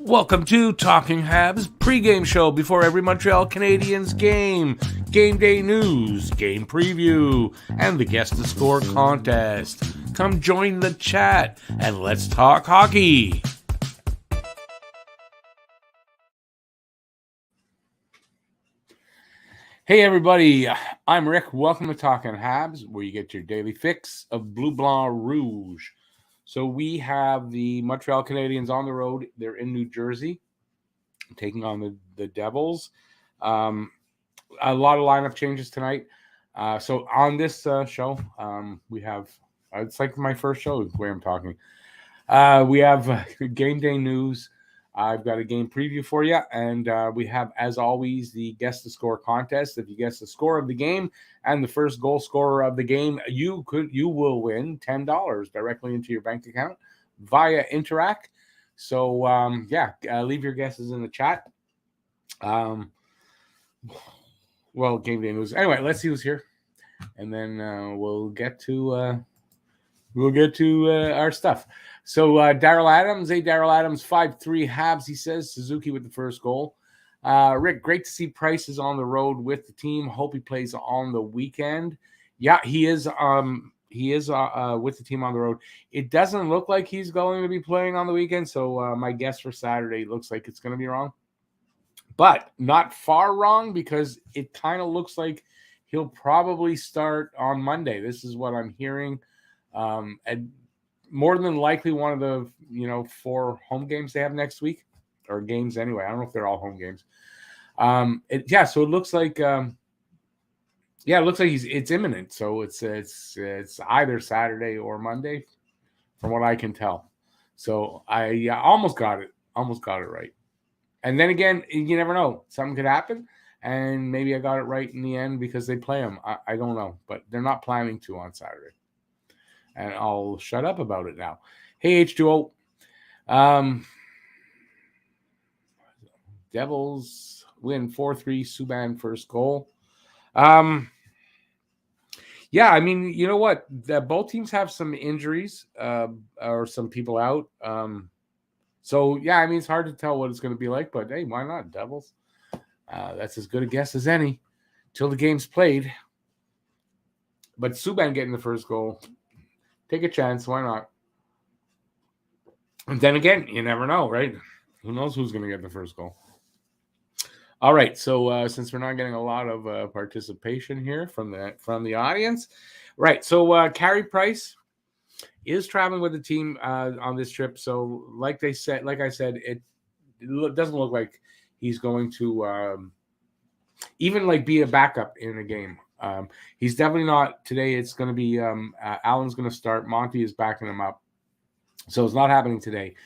Welcome to Talking Habs pregame show before every Montreal Canadiens game. Game day news, game preview, and the Guess the Score contest. Come join the chat and let's talk hockey. Hey everybody, I'm Rick. Welcome to Talking Habs, where you get your daily fix of Bleu Blanc Rouge. So we have the Montreal Canadiens on the road. They're in New Jersey, taking on the Devils. A lot of lineup changes tonight. So on this show, we have, it's like my first show, the way I'm talking. We have game day news. I've got a game preview for you, and we have, as always, the Guess the Score contest. If you guess the score of the game and the first goal scorer of the game, you will win $10 directly into your bank account via Interac. So leave your guesses in the chat. Well, game day news. Anyway, let's see who's here, and then we'll get to our stuff. So Daryl Adams, Daryl Adams, 5'3" Habs, he says. Suzuki with the first goal. Rick, great to see Price is on the road with the team. Hope he plays on the weekend. Yeah, he is with the team on the road. It doesn't look like he's going to be playing on the weekend, so my guess for Saturday looks like it's going to be wrong. But not far wrong, because it kind of looks like he'll probably start on Monday. This is what I'm hearing. And more than likely one of the 4 home games they have next week, or games anyway. I don't know if they're all home games. So it looks like it's imminent. So it's either Saturday or Monday, from what I can tell. So I almost got it right. And then again, you never know. Something could happen, and maybe I got it right in the end because they play them. I don't know, but they're not planning to on Saturday. And I'll shut up about it now. Hey, H2O. Devils win 4-3. Subban first goal. I mean, you know what? Both teams have some injuries or some people out. It's hard to tell what it's going to be like. But, hey, why not? Devils. That's as good a guess as any till the game's played. But Subban getting the first goal. Take a chance. Why not? And then again, you never know, right? Who knows who's going to get the first goal? All right. So since we're not getting a lot of participation here from the audience, right? So Carey Price is traveling with the team on this trip. So like I said, it doesn't look like he's going to even be a backup in a game. He's definitely not today. It's going to be Allen's going to start. Monty is backing him up. So it's not happening today.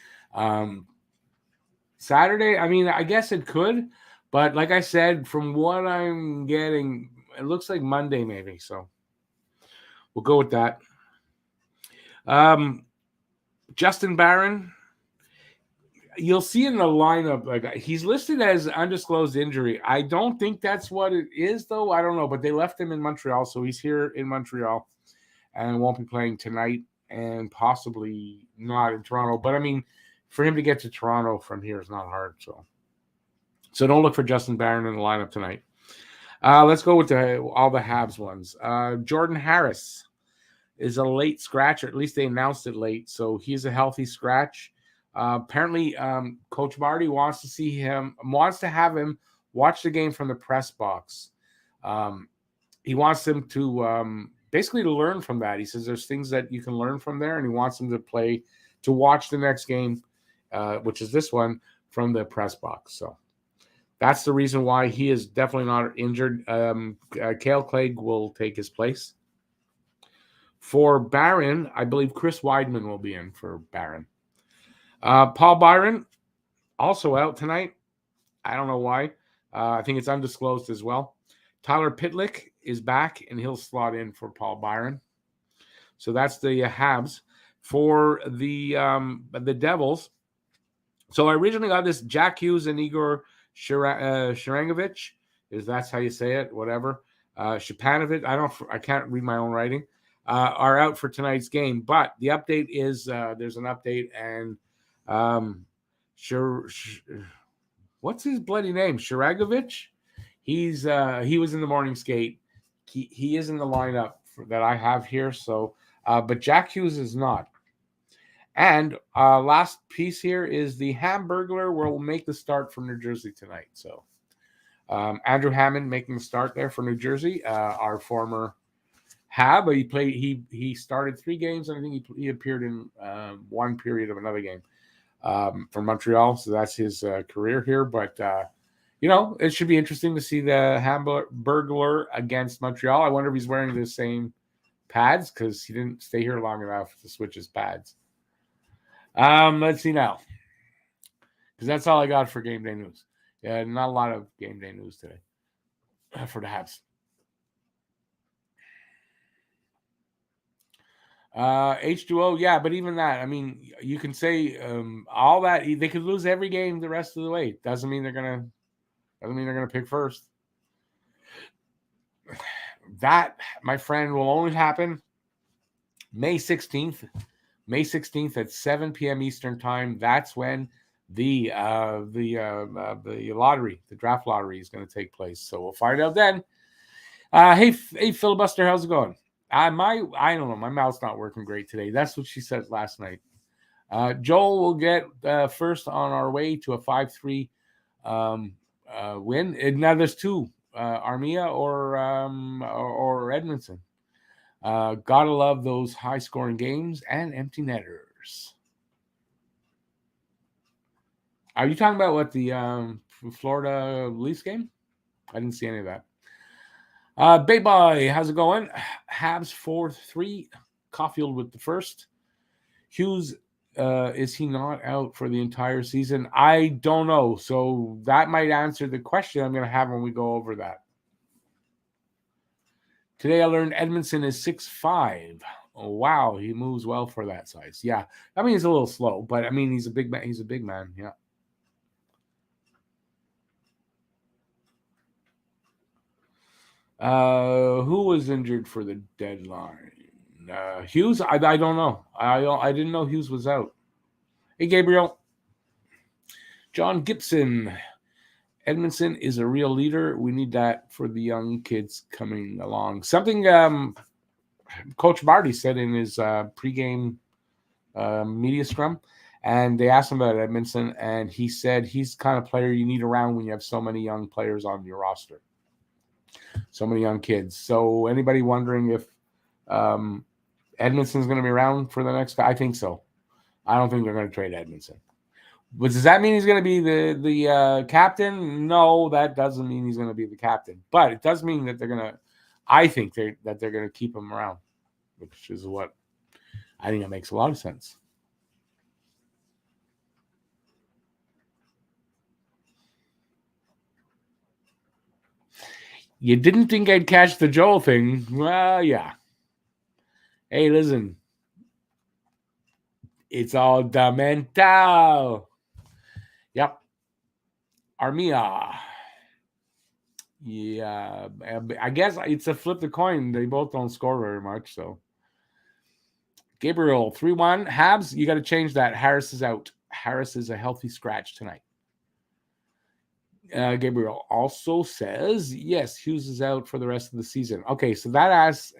Saturday, I mean, I guess it could. But like I said, from what I'm getting, it looks like Monday maybe. So we'll go with that. Justin Barron. You'll see in the lineup, he's listed as undisclosed injury. I don't think that's what it is, though. I don't know, but they left him in Montreal, so he's here in Montreal and won't be playing tonight and possibly not in Toronto. But, I mean, for him to get to Toronto from here is not hard. So don't look for Justin Barron in the lineup tonight. Let's go with all the Habs ones. Jordan Harris is a late scratcher. At least they announced it late, so he's a healthy scratch. Apparently, Coach Marty wants to have him watch the game from the press box. He wants him to basically to learn from that. He says there's things that you can learn from there, and he wants him to watch the next game, which is this one, from the press box. So that's the reason why he is definitely not injured. Cale Clegg will take his place. For Barron, I believe Chris Weidman will be in for Barron. Paul Byron, also out tonight. I don't know why. I think it's undisclosed as well. Tyler Pitlick is back, and he'll slot in for Paul Byron. So that's the Habs. For the Devils, so I originally got this Jack Hughes and Igor Sharangovich. That's how you say it, whatever. Shapanovic, I can't read my own writing, are out for tonight's game. But the update is there's an update, and What's his bloody name? Shiragovich. He was in the morning skate. He is in the lineup that I have here. So, but Jack Hughes is not. And last piece here is the Hamburglar will make the start for New Jersey tonight. So Andrew Hammond making the start there for New Jersey, our former Hab. He started 3 games, and I think he appeared in one period of another game for Montreal. So that's his career here. But it should be interesting to see the Hamburglar against Montreal. I wonder if he's wearing the same pads because he didn't stay here long enough to switch his pads. Let's see now, because that's all I got for game day news. Yeah, not a lot of game day news today for the Habs. H2O, yeah, but even that, I mean, you can say all that they could lose every game the rest of the way. Doesn't mean they're gonna pick first. That, my friend, will only happen May 16th. May 16th at 7 p.m. Eastern time. That's when the lottery, the draft lottery, is going to take place. So we'll find out then. Hey, Filibuster, how's it going? I don't know. My mouth's not working great today. That's what she said last night. Joel will get first on our way to a 5-3 win. And now there's 2, Armia or Edmondson. Gotta love those high-scoring games and empty netters. Are you talking about what the Florida Leafs game? I didn't see any of that. Bay Boy, how's it going? Habs 4-3. Caulfield with the first. Hughes, is he not out for the entire season? I don't know. So that might answer the question I'm going to have when we go over that. Today I learned Edmondson is 6'5". Oh, wow, he moves well for that size. Yeah, I mean he's a little slow, but I mean he's a big man. He's a big man. Yeah. Who was injured for the deadline? Hughes. I don't know. I didn't know Hughes was out. Hey, Gabriel. John Gibson. Edmondson is a real leader. We need that for the young kids coming along. Something Coach Marty said in his pregame media scrum, and they asked him about Edmondson, and he said he's the kind of player you need around when you have so many young players on your roster, so many young kids. So anybody wondering if Edmondson's going to be around for the next guy? I think so. I don't think they're going to trade Edmondson. But does that mean he's going to be the captain? No, that doesn't mean he's going to be the captain. But it does mean that they're going to. I think they're going to keep him around, which is what I think it makes a lot of sense. You didn't think I'd catch the Joel thing? Well, yeah. Hey, listen. It's all the mental. Yep. Armia. Yeah. I guess it's a flip the coin. They both don't score very much, so. Gabriel, 3-1. Habs, you got to change that. Harris is out. Harris is a healthy scratch tonight. Gabriel also says, yes, Hughes is out for the rest of the season. Okay, so that asks,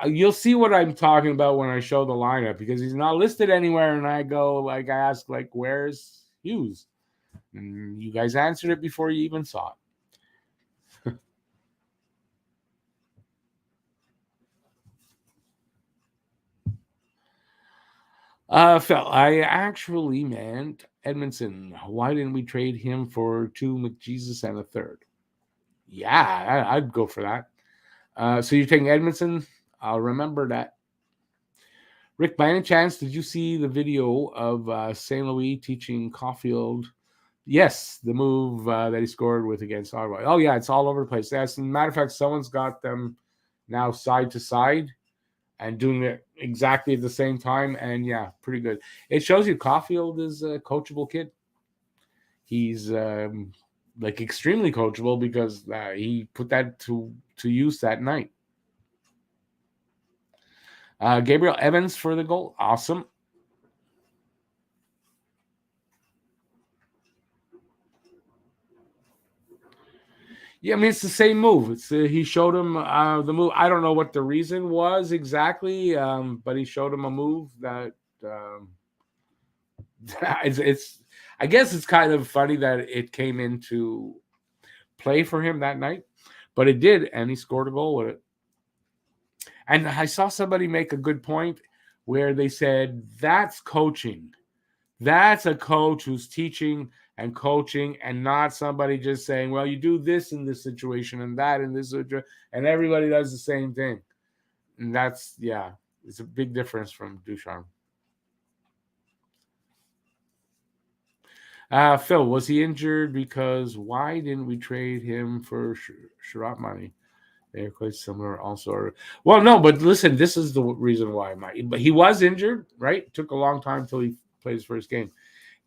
you'll see what I'm talking about when I show the lineup, because he's not listed anywhere, and I ask, where's Hughes? And you guys answered it before you even saw it. Phil, I actually meant Edmondson. Why didn't we trade him for 2 McJesus and a third? Yeah, I'd go for that. So you're taking Edmondson? I'll remember that. Rick, by any chance, did you see the video of St. Louis teaching Caulfield? Yes, the move that he scored with against Ottawa. Oh, yeah, it's all over the place. As a matter of fact, someone's got them now side to side and doing it exactly at the same time. And, yeah, pretty good. It shows you Caulfield is a coachable kid. He's extremely coachable because he put that to use that night. Gabriel Evans for the goal. Awesome. Yeah, I mean it's the same move. It's he showed him the move. I don't know what the reason was exactly, but he showed him a move that um, it's. I guess it's kind of funny that it came into play for him that night, but it did, and he scored a goal with it. And I saw somebody make a good point where they said that's coaching. That's a coach who's teaching and coaching, and not somebody just saying, "Well, you do this in this situation and that in this situation," and everybody does the same thing. And that's it's a big difference from Ducharme. Phil, was he injured? Because why didn't we trade him for Sherratt money? They're quite similar, also. Well, no, but listen, this is the reason why. But he was injured, right? It took a long time until he played his first game.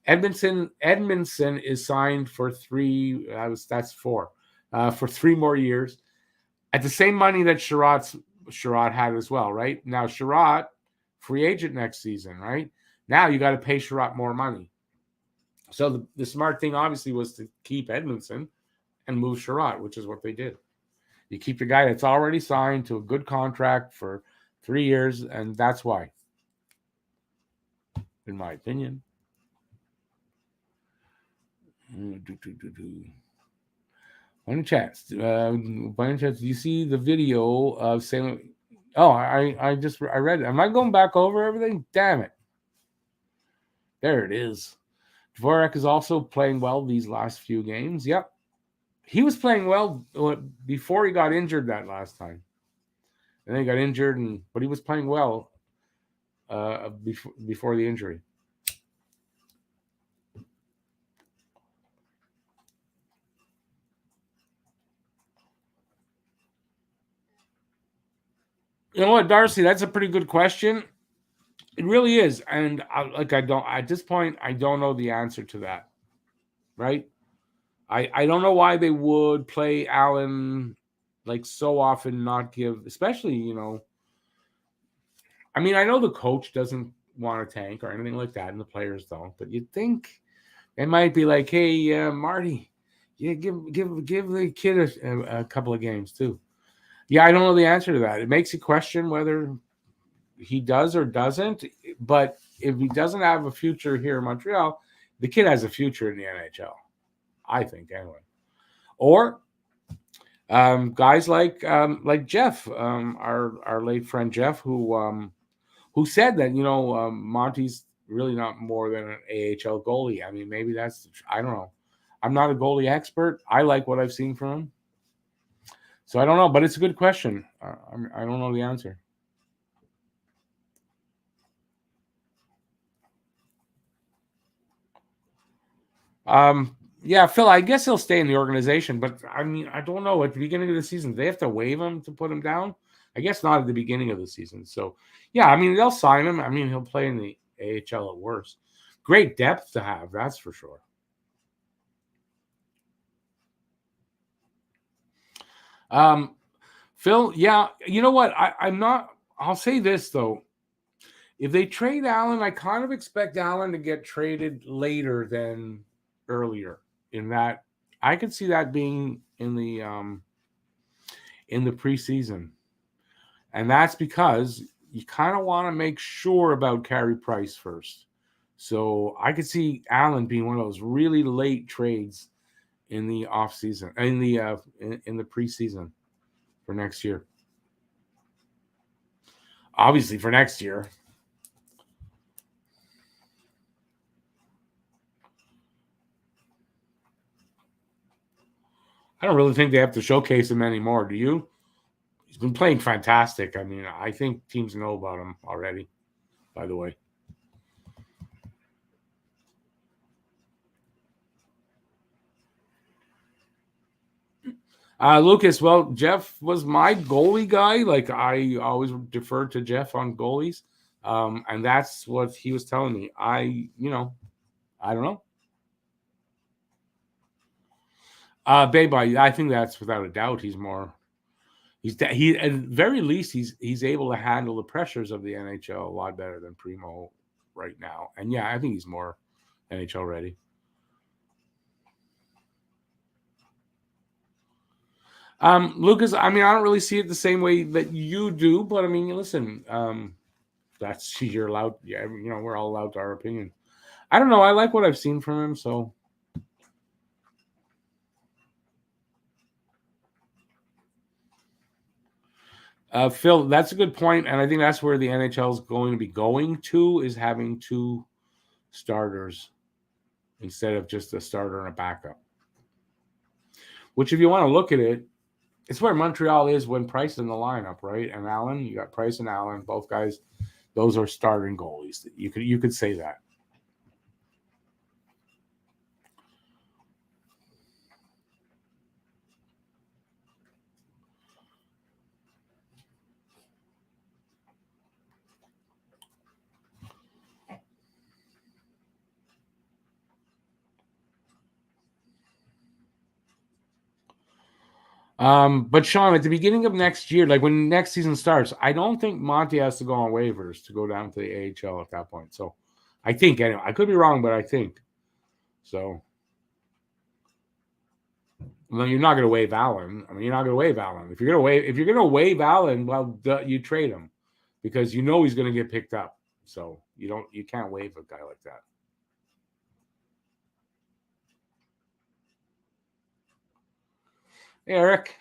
Edmondson is signed for that's four, for 3 more years at the same money that Sherratt had as well, right? Now Sherratt, free agent next season, right? Now you got to pay Sherratt more money. So the smart thing obviously was to keep Edmondson and move Sherratt, which is what they did. You keep the guy that's already signed to a good contract for 3 years, and that's why, in my opinion. By any chance, do you see the video of saying? Oh, I read it. Am I going back over everything? Damn it! There it is. Dvorak is also playing well these last few games. Yep, he was playing well before he got injured that last time. And then he got injured, but he was playing well before the injury. You know what, Darcy? That's a pretty good question. It really is, and I don't at this point I don't know the answer to that. Right? I don't know why they would play Allen like so often, not give, especially I mean, I know the coach doesn't want to tank or anything like that, and the players don't, but you'd think it might be like, hey, Marty, yeah, give the kid a couple of games too. Yeah, I don't know the answer to that. It makes you question whether he does or doesn't. But if he doesn't have a future here in Montreal, the kid has a future in the NHL. I think anyway. Or guys like Jeff, our late friend Jeff, who said that Monty's really not more than an AHL goalie. I mean, maybe that's I don't know. I'm not a goalie expert. I like what I've seen from him, so I don't know. But it's a good question. I don't know the answer. Yeah, Phil, I guess he'll stay in the organization, but I mean, I don't know. At the beginning of the season, do they have to waive him to put him down? I guess not at the beginning of the season. So, yeah, I mean, they'll sign him. I mean, he'll play in the AHL at worst. Great depth to have, that's for sure. Phil, yeah, you know what? I'm not. I'll say this though. If they trade Allen, I kind of expect Allen to get traded later than earlier. In that, I could see that being in the preseason, and that's because you kind of want to make sure about Carey Price first. So I could see Allen being one of those really late trades in the off season, in the preseason for next year. Obviously, for next year. I don't really think they have to showcase him anymore. Do you? He's been playing fantastic. I mean, I think teams know about him already. By the way, Lucas. Well, Jeff was my goalie guy. Like I always deferred to Jeff on goalies, and that's what he was telling me. I don't know. Babe, I think that's without a doubt. He's more. He at very least he's able to handle the pressures of the NHL a lot better than Primo right now. And yeah, I think he's more NHL ready. Lucas, I mean, I don't really see it the same way that you do, but I mean, listen, that's you're allowed. Yeah, we're all allowed to our opinion. I don't know. I like what I've seen from him, so. Phil, that's a good point, and I think that's where the NHL is going to be going to is having two starters instead of just a starter and a backup. Which, if you want to look at it, it's where Montreal is when Price in the lineup, right? And Allen, you got Price and Allen, both guys. Those are starting goalies. You could say that. But Sean, at the beginning of next year, like when next season starts, I don't think Monty has to go on waivers to go down to the AHL at that point. So I think anyway. I could be wrong, but I think so. Well, you're not going to waive Allen. I mean, you're not going to waive Allen. If you're going to waive Allen, well, you trade him because you know he's going to get picked up. So you can't waive a guy like that. Hey, Eric.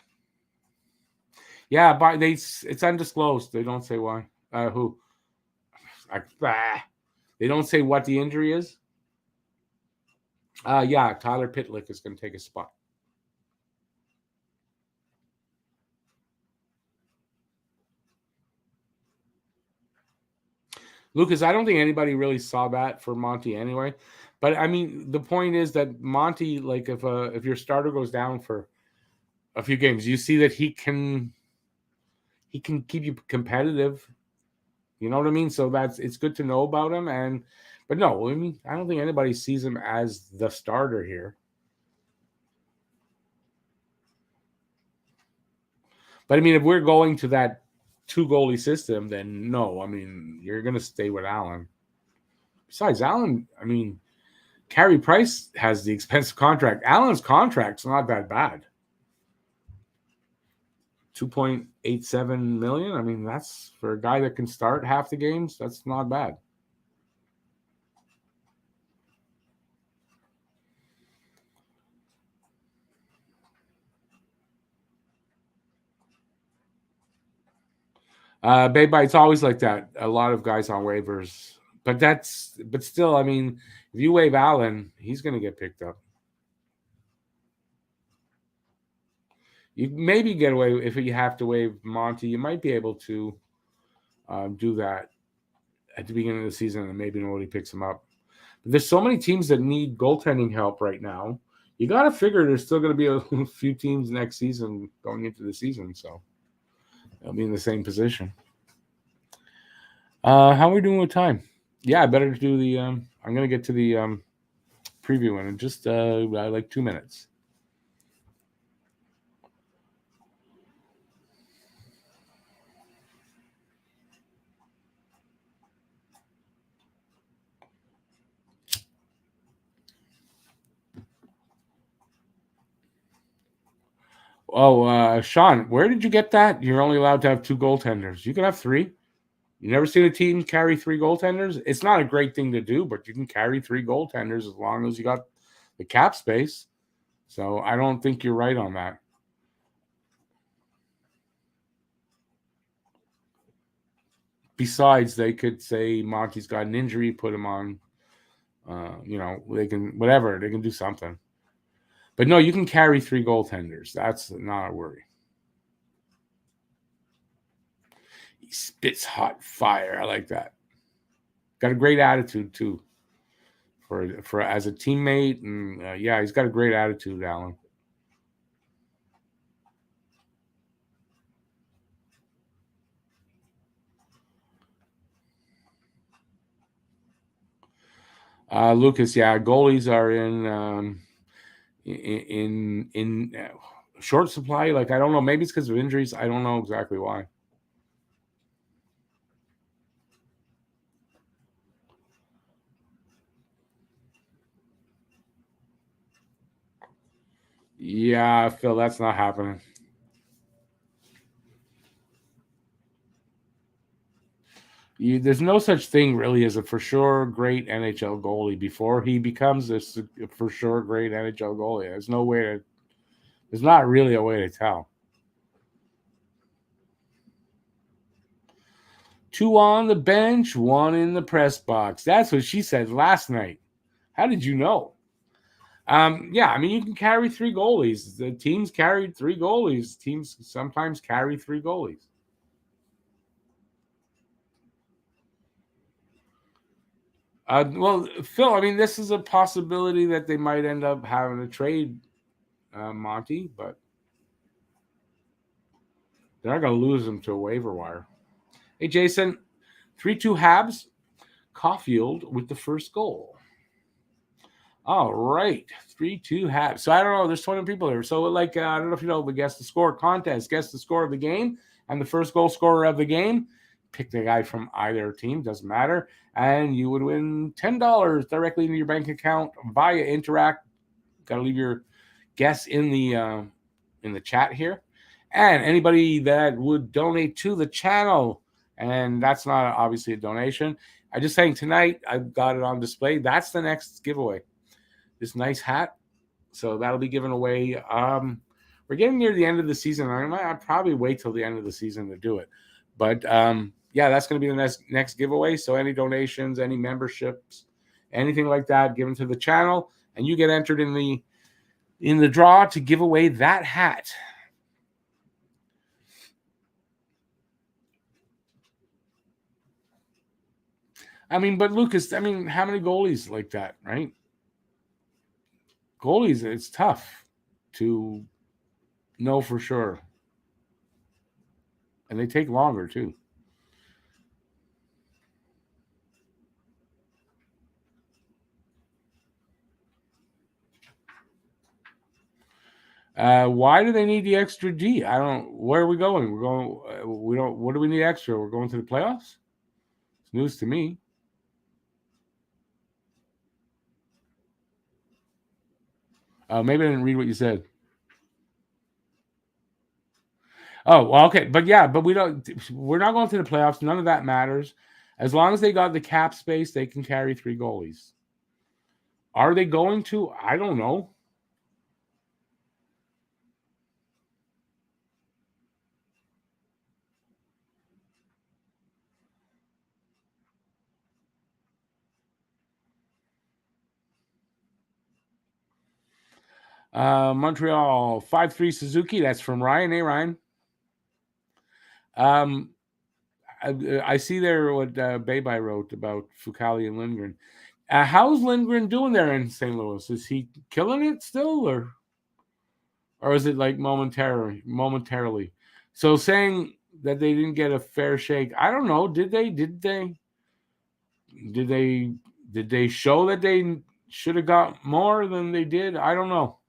Yeah, but it's undisclosed. They don't say why. Who? They don't say what the injury is. Yeah, Tyler Pitlick is going to take a spot. Lucas, I don't think anybody really saw that for Monty anyway. But I mean, the point is that Monty, like, if your starter goes down for a few games, you see that he can keep you competitive. You know what I mean? So it's good to know about him. But no, I mean, I don't think anybody sees him as the starter here. But I mean, if we're going to that two goalie system, then no. I mean, you're going to stay with Allen. Besides, Allen, I mean, Carey Price has the expensive contract. Allen's contract's not that bad. 2.87 million. I mean, that's for a guy that can start half the games. That's not bad. Babe, it's always like that. A lot of guys on waivers, but still, I mean, if you waive Allen, he's going to get picked up. You maybe get away if you have to waive Monty. You might be able to do that at the beginning of the season, and maybe nobody picks him up. But there's so many teams that need goaltending help right now. You got to figure there's still going to be a few teams next season going into the season, so they'll be in the same position. How are we doing with time? Yeah, I better do the. I'm going to get to the preview in just like 2 minutes. Oh, Sean, where did you get that? You're only allowed to have two goaltenders. You can have three. You never seen a team carry three goaltenders? It's not a great thing to do, but you can carry three goaltenders as long as you got the cap space. So I don't think you're right on that. Besides, they could say Monty's got an injury, put him on. They can whatever they can do something. But no, you can carry three goaltenders. That's not a worry. He spits hot fire. I like that. Got a great attitude too. For as a teammate, and yeah, he's got a great attitude, Alan. Lucas, yeah, goalies are in short supply. Like I don't know, maybe it's because of injuries. I don't know exactly why. Yeah, Phil, that's not happening. There's no such thing really as a for sure great NHL goalie before he becomes a for sure great NHL goalie. There's no way to. There's not really a way to tell. 2 on the bench, 1 in the press box. That's what she said last night. How did you know? Yeah, I mean, you can carry 3 goalies. The teams carried 3 goalies. Teams sometimes carry 3 goalies. Well, Phil, I mean, this is a possibility that they might end up having a trade, Monty, but they're not going to lose him to a waiver wire. Hey, Jason, 3-2 Habs. Caulfield with the first goal. All right, 3-2 Habs. So I don't know. There's 20 people here. So like, I don't know if you know the guess the score contest. Guess the score of the game and the first goal scorer of the game. Pick the guy from either team. Doesn't matter. And you would win $10 directly into your bank account via Interact. Got to leave your guess in the chat here. And anybody that would donate to the channel, and that's not obviously a donation. I'm just saying tonight I've got it on display. That's the next giveaway. This nice hat. So that'll be given away. We're getting near the end of the season. I'll probably wait till the end of the season to do it. But yeah, that's going to be the next giveaway. So any donations, any memberships, anything like that given to the channel, and you get entered in the draw to give away that hat. I mean, but Lucas, I mean, how many goalies like that, right? Goalies, it's tough to know for sure. And they take longer, too. Why do they need the extra D? I don't. Where are we going? We're going. We don't. What do we need extra? We're going to the playoffs. It's news to me. Maybe I didn't read what you said. Oh, well, okay, but yeah, but we don't. We're not going to the playoffs. None of that matters. As long as they got the cap space, they can carry 3 goalies. Are they going to? I don't know. Montreal 5-3 Suzuki. That's from Ryan. Hey, Ryan. I see there what Baby wrote about Fucali and Lindgren. How's Lindgren doing there in St. Louis? Is he killing it still, or is it like momentarily? So saying that they didn't get a fair shake, I don't know. Did they show that they should have got more than they did? I don't know.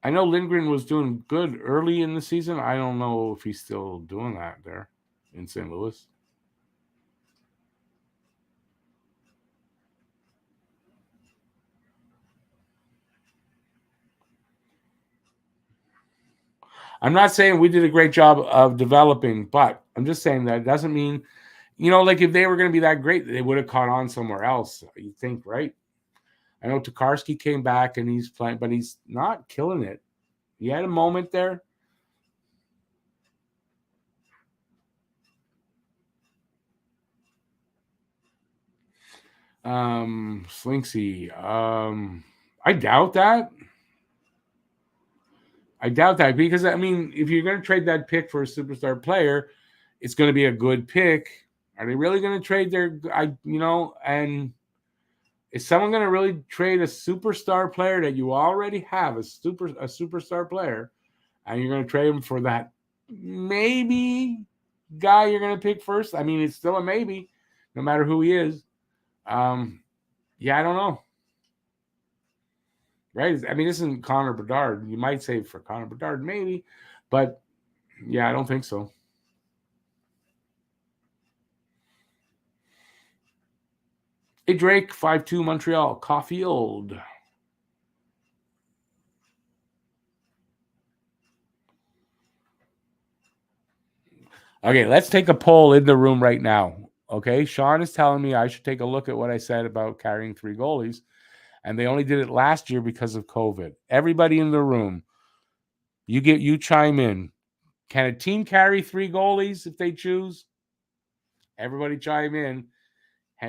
I know Lindgren was doing good early in the season. I don't know if he's still doing that there in St. Louis. I'm not saying we did a great job of developing, but I'm just saying that doesn't mean, like if they were going to be that great, they would have caught on somewhere else. You think, right? I know Tokarski came back and he's playing, but he's not killing it. He had a moment there. Slinksy. I doubt that. Because I mean, if you're going to trade that pick for a superstar player, it's going to be a good pick. Are they really going to trade their? And is someone going to really trade a superstar player that you already have a superstar player, and you're going to trade him for that maybe guy you're going to pick first? I mean, it's still a maybe, no matter who he is. Yeah, I don't know. Right? I mean, this isn't Connor Bedard. You might say for Connor Bedard, maybe, but yeah, I don't think so. Hey, Drake, 5-2 Montreal, Caulfield. Okay, let's take a poll in the room right now. Okay, Sean is telling me I should take a look at what I said about carrying 3 goalies, and they only did it last year because of COVID. Everybody in the room, you chime in. Can a team carry 3 goalies if they choose? Everybody chime in.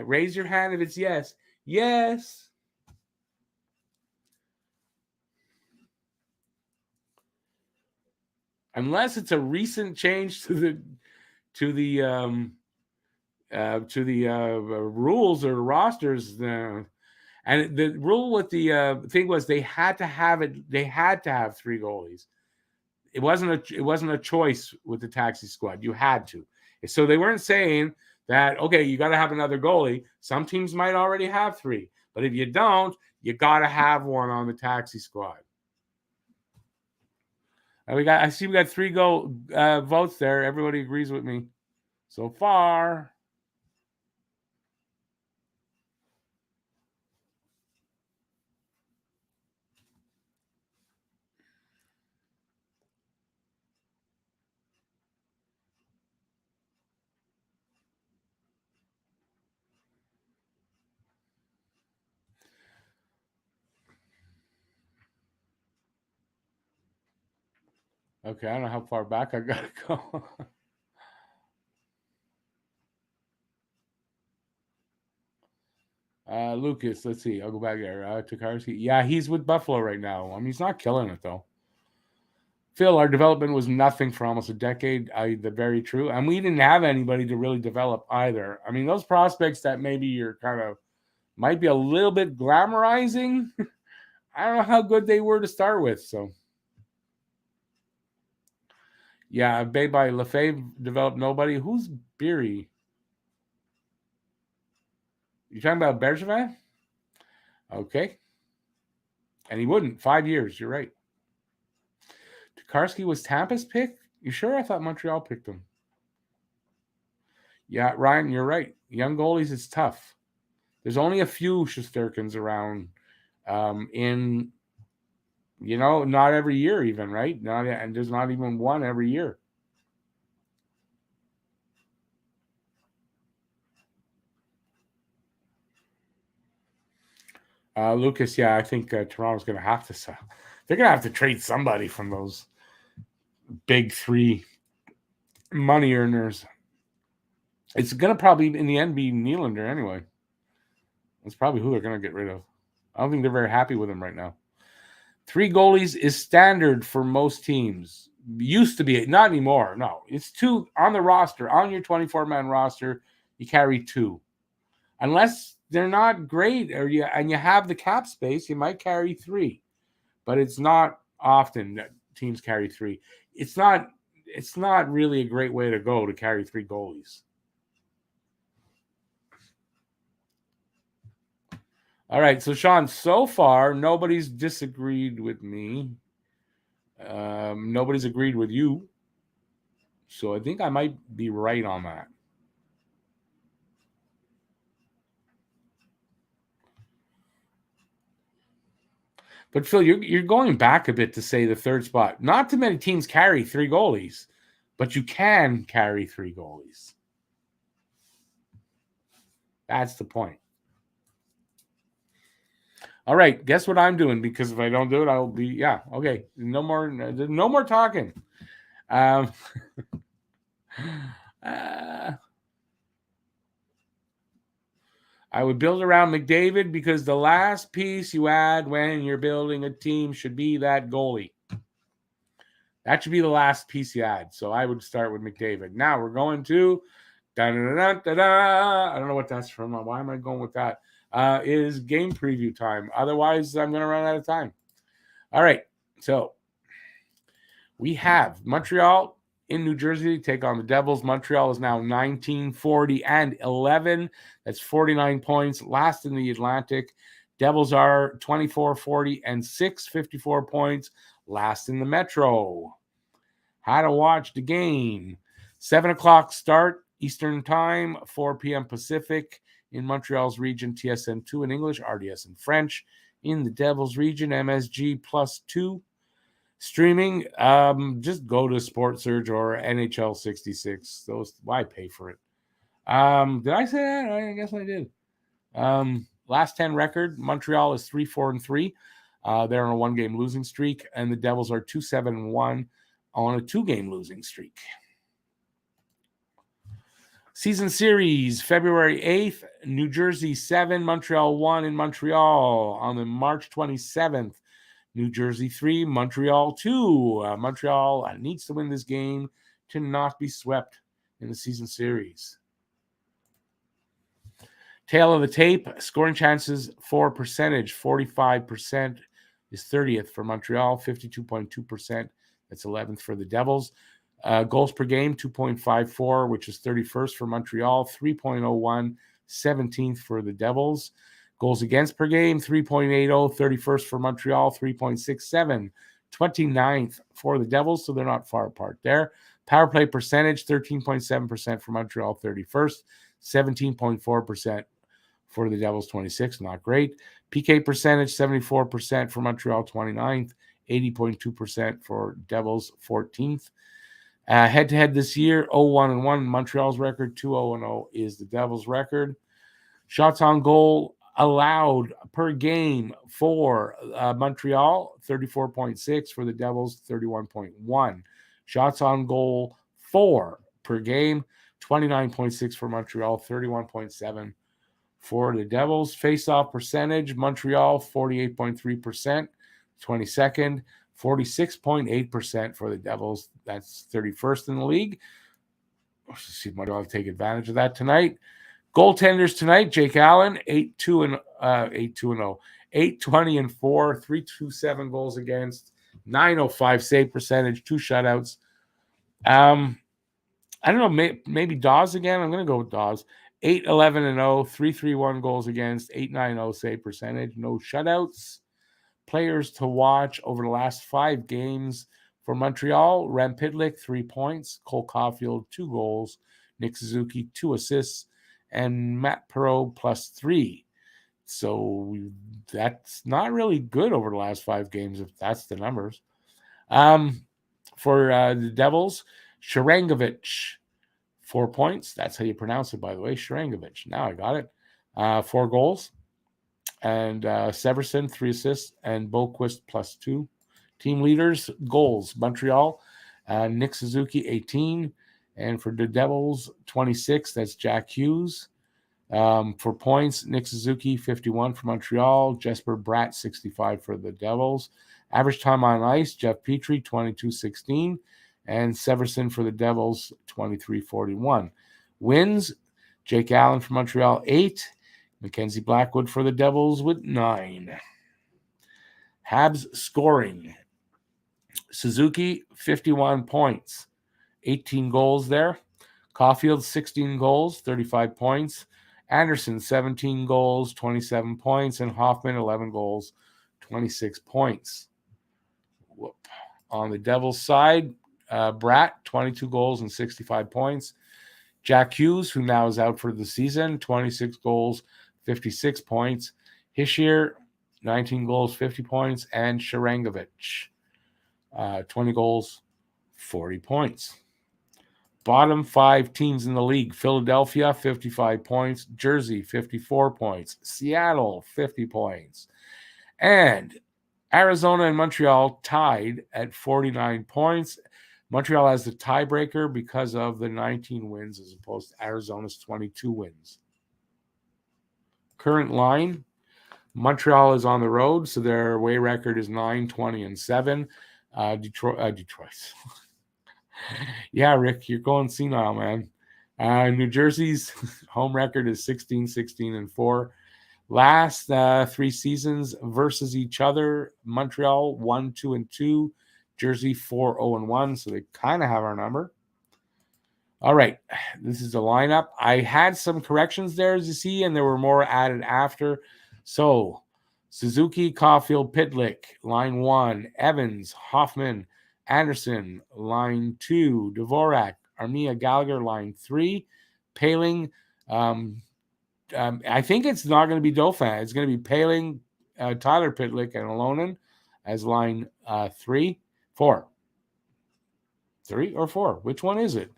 Raise your hand if it's yes. Yes. Unless it's a recent change to the rules or rosters. And the rule with the thing was they had to have 3 goalies. It wasn't a choice with the taxi squad. You had to. So they weren't saying that, okay, you got to have another goalie. Some teams might already have 3, but if you don't, you got to have one on the taxi squad. And we got 3 votes there. Everybody agrees with me so far. Okay, I don't know how far back I gotta go. Lucas, let's see. I'll go back there. Tokarski. Yeah, he's with Buffalo right now. I mean, he's not killing it though. Phil, our development was nothing for almost a decade. Very true. And we didn't have anybody to really develop either. I mean, those prospects that maybe you're kind of might be a little bit glamorizing. I don't know how good they were to start with. So, yeah, Bay by Lefebvre developed nobody. Who's Beery? You talking about Bergevin? Okay. And he wouldn't. 5 years. You're right. Tokarski was Tampa's pick? You sure? I thought Montreal picked him. Yeah, Ryan, you're right. Young goalies, it's tough. There's only a few Shesterkins around in, not every year even, right? And there's not even one every year. Lucas, yeah, I think Toronto's going to have to sell. They're going to have to trade somebody from those big 3 money earners. It's going to probably, in the end, be Nylander anyway. That's probably who they're going to get rid of. I don't think they're very happy with him right now. 3 goalies is standard for most teams. Used to be, not anymore. No, it's 2 on the roster. On your 24-man roster, you carry 2. Unless they're not great and you have the cap space, you might carry 3. But it's not often that teams carry 3. It's not really a great way to go to carry 3 goalies. All right, so Sean, so far nobody's disagreed with me. Nobody's agreed with you. So I think I might be right on that. But Phil, you're going back a bit to say the third spot. Not too many teams carry 3 goalies, but you can carry 3 goalies. That's the point. All right, guess what I'm doing? Because if I don't do it, I'll be okay. No more talking. I would build around McDavid because the last piece you add when you're building a team should be that goalie. That should be the last piece you add. So I would start with McDavid. Now we're going to I don't know what that's from. Why am I going with that? Is game preview time. Otherwise, I'm going to run out of time. All right. So we have Montreal in New Jersey take on the Devils. Montreal is now 19-40-11. That's 49 points. Last in the Atlantic. Devils are 24-40-6, 54 points. Last in the Metro. How to watch the game. 7 o'clock start Eastern Time, 4 p.m. Pacific in Montreal's region, TSN 2 in English, RDS in French. In the Devils region, MSG +2. Streaming, just go to Sports Surge or NHL 66. Those, why pay for it? Did I say that? I guess I did. Last 10 record, Montreal is 3-4-3. They're on a 1-game losing streak, and the Devils are 2-7-1 on a 2-game losing streak. Season series, February 8th, New Jersey 7, Montreal 1 in Montreal. On the March 27th, New Jersey 3, Montreal 2. Montreal needs to win this game to not be swept in the season series. Tail of the tape, scoring chances for percentage, 45% is 30th for Montreal, 52.2%. That's 11th for the Devils. Goals per game, 2.54, which is 31st for Montreal, 3.01, 17th for the Devils. Goals against per game, 3.80, 31st for Montreal, 3.67, 29th for the Devils, so they're not far apart there. Power play percentage, 13.7% for Montreal, 31st, 17.4% for the Devils, 26th, not great. PK percentage, 74% for Montreal, 29th, 80.2% for Devils, 14th. Head-to-head this year, 0-1-1, Montreal's record, 2-0-0 is the Devils' record. Shots on goal allowed per game for Montreal, 34.6, for the Devils, 31.1. Shots on goal for per game, 29.6 for Montreal, 31.7 for the Devils. Face-off percentage, Montreal, 48.3%, 22nd. 46.8% for the Devils. That's 31st in the league. Let's see if Montreal take advantage of that tonight. Goaltenders tonight, Jake Allen, 8-2-0, 8-20-4, 327 goals against, 905 save percentage, 2 shutouts. I don't know, maybe Dawes again. I'm going to go with Dawes. 8-11-0, 331 goals against, 890 save percentage, no shutouts. Players to watch over the last 5 games for Montreal: Rem Pitlick, 3 points; Cole Caulfield, 2 goals; Nick Suzuki, 2 assists; and Matt Perreault, +3. So that's not really good over the last 5 games, if that's the numbers. For the Devils, Sharangovich, 4 points. That's how you pronounce it, by the way, Sharangovich. Now I got it. 4 goals. And Severson, 3 assists, and Boquist, +2. Team leaders, goals, Montreal, Nick Suzuki, 18. And for the Devils, 26, that's Jack Hughes. For points, Nick Suzuki, 51 for Montreal, Jesper Bratt, 65 for the Devils. Average time on ice, Jeff Petrie, 22-16. And Severson for the Devils, 23-41. Wins, Jake Allen for Montreal, 8. Mackenzie Blackwood for the Devils with 9. Habs scoring. Suzuki, 51 points, 18 goals there. Caulfield, 16 goals, 35 points. Anderson, 17 goals, 27 points. And Hoffman, 11 goals, 26 points. On the Devils side, Bratt, 22 goals and 65 points. Jack Hughes, who now is out for the season, 26 goals, 56 points. Hischier, 19 goals, 50 points. And Sharangovich, 20 goals, 40 points. Bottom 5 teams in the league: Philadelphia, 55 points. Jersey, 54 points. Seattle, 50 points. And Arizona and Montreal tied at 49 points. Montreal has the tiebreaker because of the 19 wins as opposed to Arizona's 22 wins. Current line, Montreal is on the road, so their away record is 9-20-7. Detroit. Yeah, Rick, you're going senile, man. New Jersey's home record is 16-16-4. Last 3 seasons versus each other: Montreal 1-2-2, Jersey 4-0-1. So they kind of have our number. All right, this is the lineup. I had some corrections there, as you see, and there were more added after. So Suzuki, Caulfield, Pitlick, line 1. Evans, Hoffman, Anderson, line 2. Dvorak, Armia, Gallagher, line 3. Paling, I think it's not going to be Dauphin. It's going to be Paling, Tyler Pitlick, and Alonen as line 3. 4. 3 or 4? Which one is it?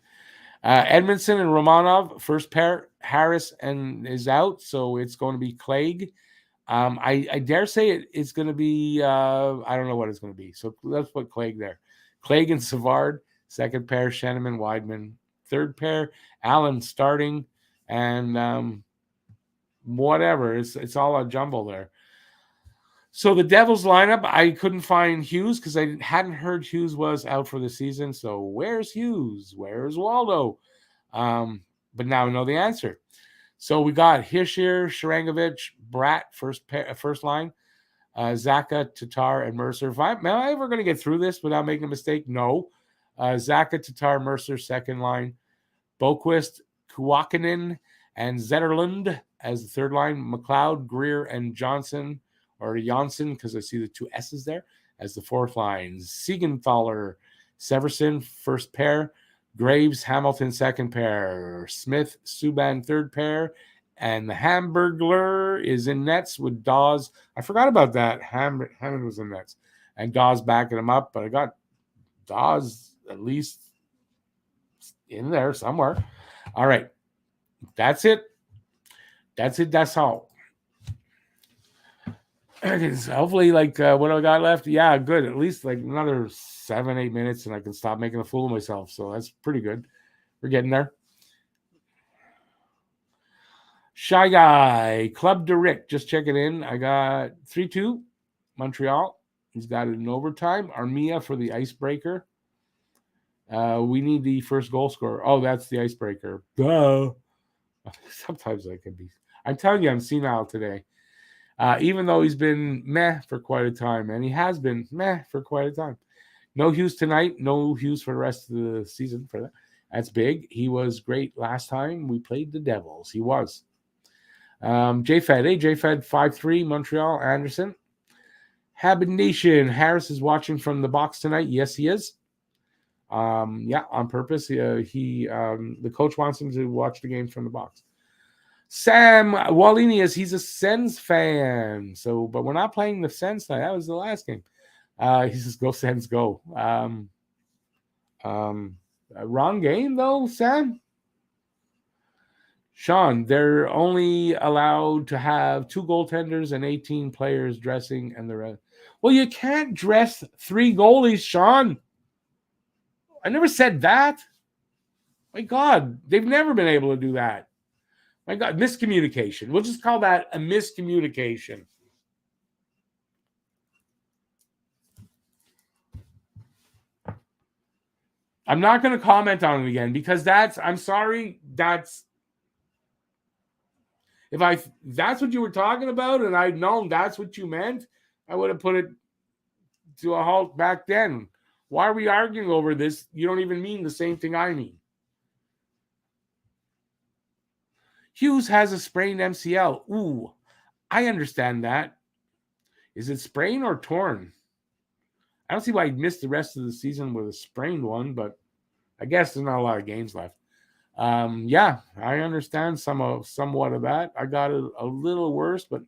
Edmondson and Romanov, first pair. Harris and is out, so it's going to be Clegg. I dare say it's going to be, I don't know what it's going to be. So let's put Clegg there. Clegg and Savard, second pair. Sheneman, Weidman, third pair. Allen starting, and whatever. It's all a jumble there. So the Devils lineup, I couldn't find Hughes because I hadn't heard Hughes was out for the season. So where's Hughes? Where's Waldo? But now I know the answer. So we got Hischier, Sharangovich, Bratt, first line, Zaka, Tatar, and Mercer. Am I ever going to get through this without making a mistake? No. Zaka, Tatar, Mercer, second line. Boquist, Kuwakinen, and Zetterlund as the third line. McLeod, Greer, and Johnson, or Janssen, because I see the 2 S's there, as the fourth line. Siegenthaler, Severson, first pair. Graves, Hamilton, second pair. Smith, Subban, third pair. And the Hamburglar is in nets with Dawes. I forgot about that. Hammond was in nets. And Dawes backing him up, but I got Dawes at least in there somewhere. All right. That's it. That's all. Hopefully, what do I got left? Yeah, good. At least another 7-8 minutes, and I can stop making a fool of myself. So that's pretty good. We're getting there. Shy Guy, Club de Rick, just checking in. I got 3-2, Montreal. He's got it in overtime. Armia for the icebreaker. We need the first goal scorer. Oh, that's the icebreaker. Duh. Sometimes I can be. I'm telling you, I'm senile today. Even though he's been meh for quite a time, and he has been meh for quite a time. No Hughes tonight, no Hughes for the rest of the season. For that, that's big. He was great last time we played the Devils. He was. JFed, hey JFed, 5-3 Montreal. Anderson. Habit Nation. Harris is watching from the box tonight. Yes, he is. Yeah, on purpose. The coach wants him to watch the games from the box. Sam Wallinius, he's a Sens fan. So, but we're not playing the Sens tonight. That was the last game. He says, "Go Sens, go." Wrong game though, Sam. Sean, they're only allowed to have 2 goaltenders and 18 players dressing, and the rest. Well, you can't dress 3 goalies, Sean. I never said that. My God, they've never been able to do that. My God, miscommunication. We'll just call that a miscommunication. I'm not going to comment on it again because I'm sorry, that's what you were talking about and I'd known that's what you meant, I would have put it to a halt back then. Why are we arguing over this? You don't even mean the same thing I mean. Hughes has a sprained MCL. Ooh, I understand that. Is it sprained or torn? I don't see why he'd miss the rest of the season with a sprained one, but I guess there's not a lot of games left. Yeah, I understand somewhat of that. I got it a little worse, but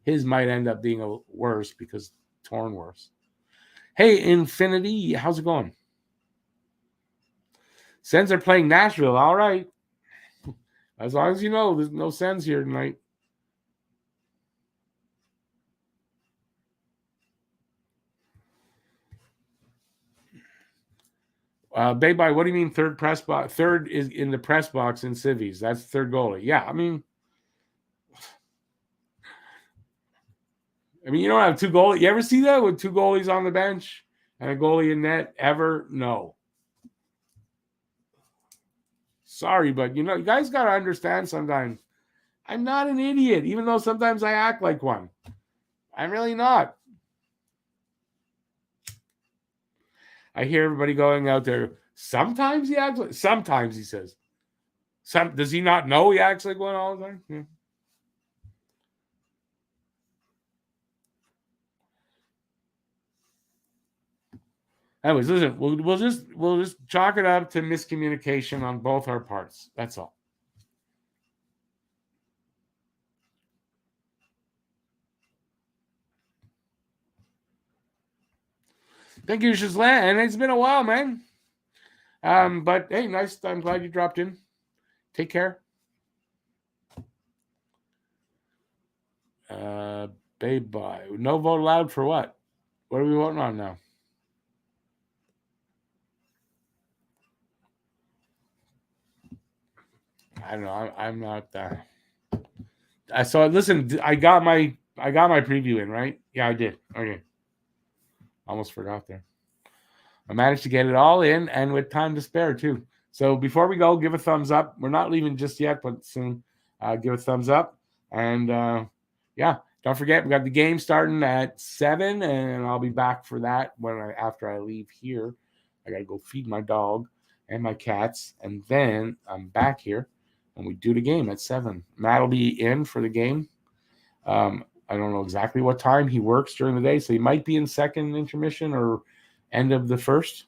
his might end up being a worse because torn worse. Hey, Infinity, how's it going? Sens are playing Nashville. All right. As long as you know, there's no Sens here tonight. Baby, what do you mean third press box? Third is in the press box in Civies. That's third goalie. Yeah, I mean, you don't have 2 goalies. You ever see that with 2 goalies on the bench and a goalie in net? Ever? No. Sorry, but you guys got to understand sometimes. I'm not an idiot, even though sometimes I act like one. I'm really not. I hear everybody going out there. Sometimes he acts like. Sometimes he says. Does he not know he acts like one all the time? Yeah. Anyways, listen. We'll just chalk it up to miscommunication on both our parts. That's all. Thank you, Shazlan. And it's been a while, man. But hey, nice. I'm glad you dropped in. Take care. Babe, bye. No vote allowed for what? What are we voting on now? I don't know. I'm not. So listen. I got my preview in, right? Yeah, I did. Okay. Almost forgot there. I managed to get it all in and with time to spare too. So before we go, give a thumbs up. We're not leaving just yet, but soon. Give a thumbs up. And yeah, don't forget, we got the game starting at 7, and I'll be back for that after I leave here. I got to go feed my dog and my cats, and then I'm back here, and we do the game at 7. Matt will be in for the game. I don't know exactly what time he works during the day, so he might be in second intermission or end of the first,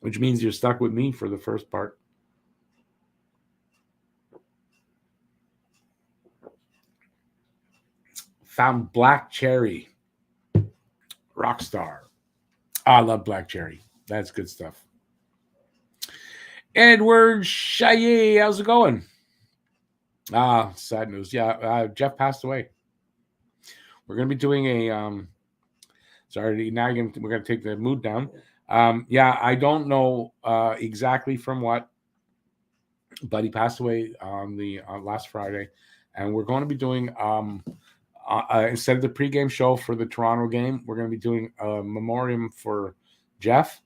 which means you're stuck with me for the first part. Found Black Cherry. Rockstar. I love Black Cherry. That's good stuff. Edward Chaillet, how's it going? Sad news. Yeah, Jeff passed away. We're going to be doing a sorry, now we're going to take the mood down. Yeah, I don't know exactly from what, but he passed away on the last Friday, and we're going to be doing instead of the pregame show for the Toronto game, we're going to be doing a memoriam for Jeff.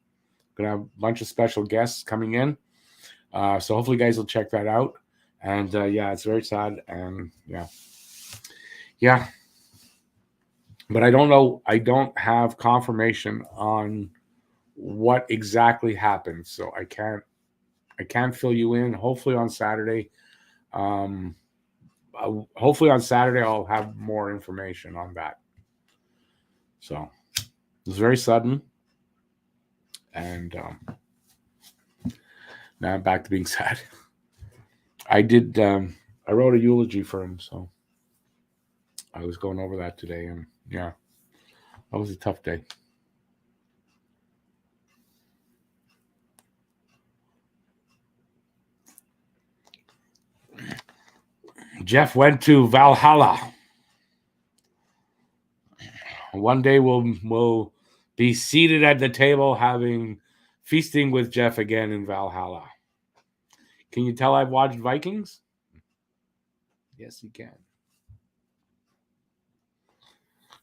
We're going to have a bunch of special guests coming in, so hopefully you guys will check that out. And yeah, it's very sad, and yeah. But I don't know. I don't have confirmation on what exactly happened, so I can't fill you in. Hopefully on Saturday. Hopefully on Saturday I'll have more information on that. So it was very sudden, and now I'm back to being sad. I did. I wrote a eulogy for him, so I was going over that today, and yeah, that was a tough day. Jeff went to Valhalla. One day we'll be seated at the table feasting with Jeff again in Valhalla. Can you tell I've watched Vikings? Yes, you can.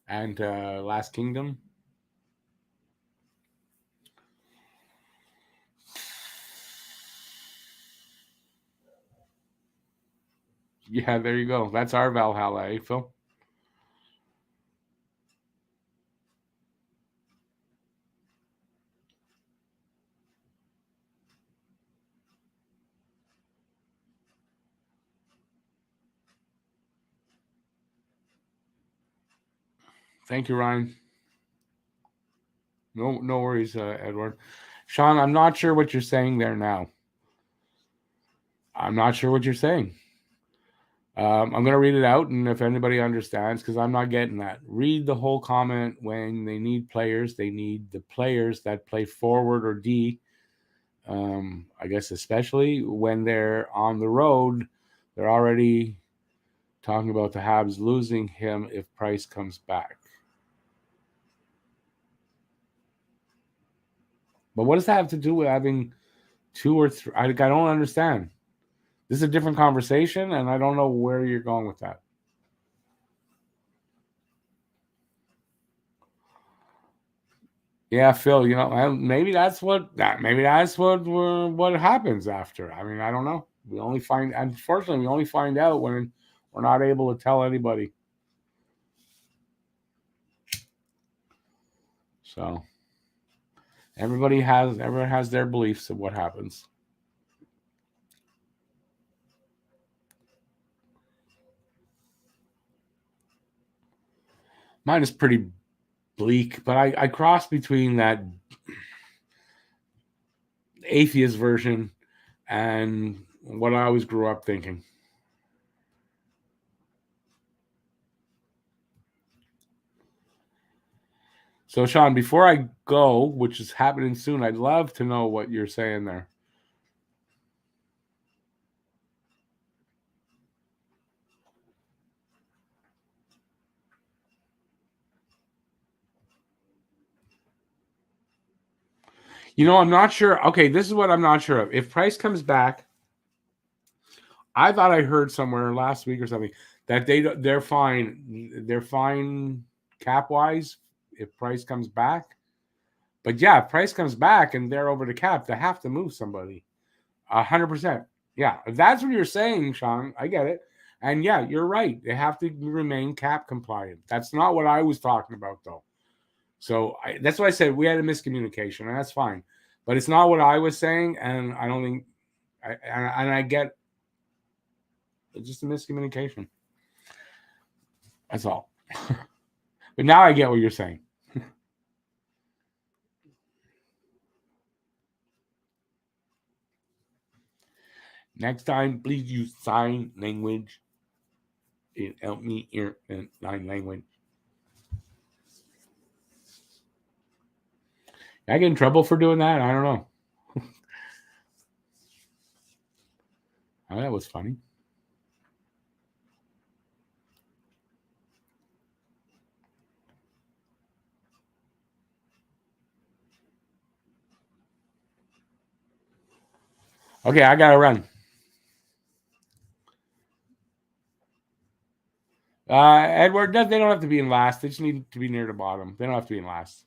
And Last Kingdom. Yeah, there you go. That's our Valhalla, eh, Phil? Thank you, Ryan. No worries, Edward. Sean, I'm not sure what you're saying there now. I'm not sure what you're saying. I'm going to read it out, and if anybody understands, because I'm not getting that. Read the whole comment. When they need players, they need the players that play forward or D. I guess especially when they're on the road, they're already talking about the Habs losing him if Price comes back. But what does that have to do with having 2 or 3? I don't understand. This is a different conversation, and I don't know where you're going with that. Yeah, Phil. Maybe that's what happens after. I mean, I don't know. Unfortunately, we only find out when we're not able to tell anybody. So everybody has their beliefs of what happens. Mine is pretty bleak, but I cross between that atheist version and what I always grew up thinking. So, Sean, before I go, which is happening soon, I'd love to know what you're saying there. I'm not sure. Okay, this is what I'm not sure of. If Price comes back, I thought I heard somewhere last week or something that they're fine. They're fine cap wise if Price comes back. But yeah, if Price comes back and they're over the cap, they have to move somebody. 100%. Yeah, if that's what you're saying, Sean, I get it. And yeah, you're right. They have to remain cap compliant. That's not what I was talking about, though. So that's why I said we had a miscommunication, and that's fine. But it's not what I was saying, and I don't think, I get it's just a miscommunication. That's all. But now I get what you're saying. Next time, please use sign language. It helped me hear in sign language. Did I get in trouble for doing that? I don't know. Oh, that was funny. Okay, I gotta run. Edward, they don't have to be in last. They just need to be near the bottom. They don't have to be in last.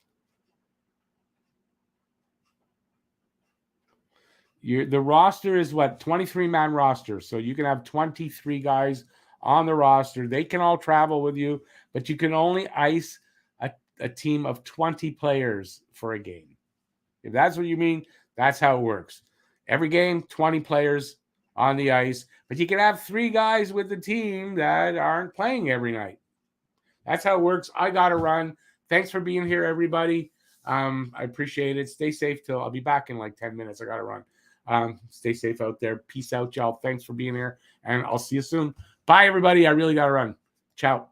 The roster is what, 23-man roster. So you can have 23 guys on the roster. They can all travel with you, but you can only ice a team of 20 players for a game. If that's what you mean, that's how it works. Every game, 20 players on the ice, but you can have 3 guys with the team that aren't playing every night. That's how it works. I got to run. Thanks for being here, everybody. I appreciate it. Stay safe till I'll be back in like 10 minutes. I got to run. Stay safe out there. Peace out, y'all. Thanks for being here, and I'll see you soon. Bye, everybody. I really got to run. Ciao.